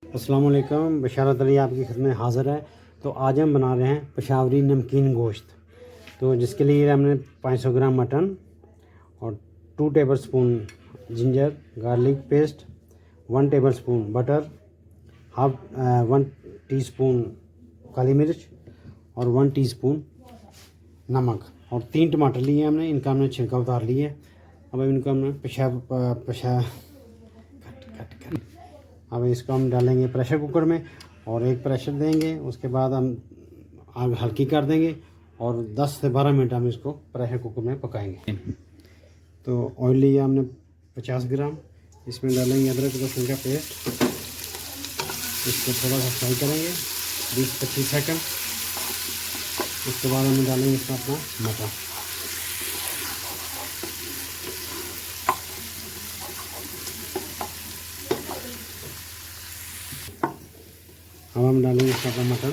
अस्सलाम वालेकुम। बशारत अली आपकी खिदमत में हाज़िर है। तो आज हम बना रहे हैं पेशावरी नमकीन गोश्त। तो जिसके लिए हमने 500 ग्राम मटन और 2 tablespoon ginger garlic paste, 1 tablespoon butter, 1 teaspoon काली मिर्च और 1 टीस्पून नमक और 3 टमाटर लिए हमने। इनका हमने छिलका उतार लिया है। अब इनको हमने अब इसको हम डालेंगे प्रेशर कुकर में और एक प्रेशर देंगे। उसके बाद हम आग हल्की कर देंगे और 10 से 12 मिनट हम इसको प्रेशर कुकर में पकाएंगे। तो ऑयल लिया हमने 50 ग्राम। इसमें डालेंगे अदरक लहसुन का पेस्ट। इसको थोड़ा सा फ्राई करेंगे 20-25 सेकंड। उसके बाद हम डालेंगे इसमें अपना मटर। अब हम डालेंगे इसका अपना मटर।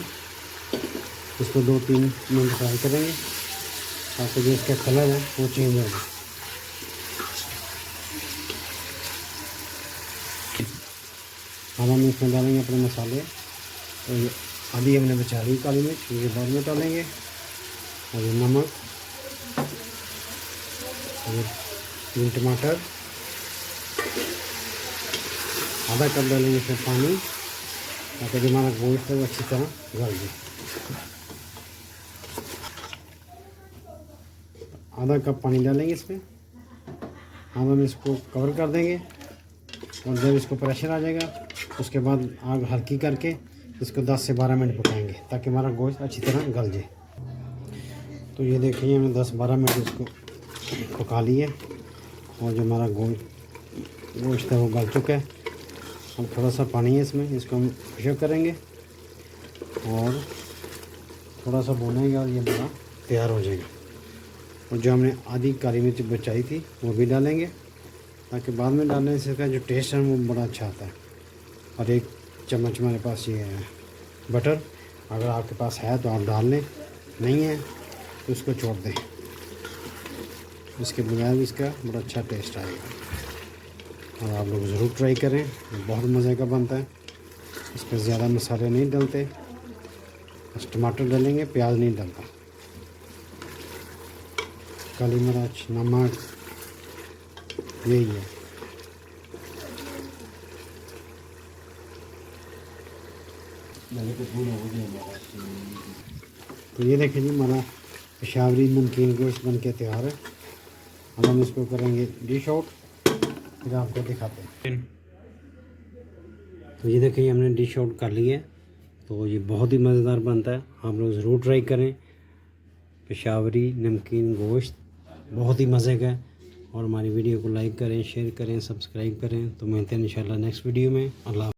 इसको 2-3 मिनट फ्राई करेंगे ताकि जो इसका कलर है वो चेंज हो जाए। अब हम इसमें डालेंगे अपने मसाले। तो ये अभी हमने बचा ली काली मिर्च, ये बाद में डालेंगे। और ये नमक, और 3 टमाटर, आधा कप डालेंगे इसमें पानी ताकि जो हमारा गोश्त है वो अच्छी तरह गल जाए। आधा कप पानी डालेंगे इसमें। अब हम इसको कवर कर देंगे और जब इसको प्रेशर आ जाएगा उसके बाद आग हल्की करके इसको 10 से 12 मिनट पकाएंगे ताकि हमारा गोश्त अच्छी तरह गल जाए। तो ये देखिए हमने 10-12 मिनट इसको पका लिए और जो हमारा गोश्त है वो गल चुका है। अब थोड़ा सा पानी है इसमें, इसको हम खुशक करेंगे और थोड़ा सा भूनेंगे और ये हमारा तैयार हो जाएगा। और जो हमने आधी काली मिर्च बचाई थी वो भी डालेंगे ताकि बाद में डालने से इसका जो टेस्ट है वो बड़ा अच्छा आता है। और 1 चम्मच मेरे पास ये है बटर। अगर आपके पास है तो आप डाल लें, नहीं है तो उसको छोड़ दें। इसके बगैर भी इसका बड़ा अच्छा टेस्ट आएगा और आप लोग ज़रूर ट्राई करें। बहुत मज़े का बनता है। इस पर ज़्यादा मसाले नहीं डलते, बस टमाटर डालेंगे, प्याज नहीं डलता। काली मिर्च, नमक, यही है। तो ये देखें जी हमारा पेशावरी नमकीन गोश्त बन के तैयार है। अब हम इसको करेंगे डिश आउट, फिर आपको दिखाते हैं। तो ये देखिए हमने डिश आउट कर लिया है। तो ये बहुत ही मज़ेदार बनता है, आप लोग ज़रूर ट्राई करें। पेशावरी नमकीन गोश्त बहुत ही मज़े का है। और हमारी वीडियो को लाइक करें, शेयर करें, सब्सक्राइब करें। तो मिलते हैं इंशाल्लाह नेक्स्ट वीडियो में। अल्लाह।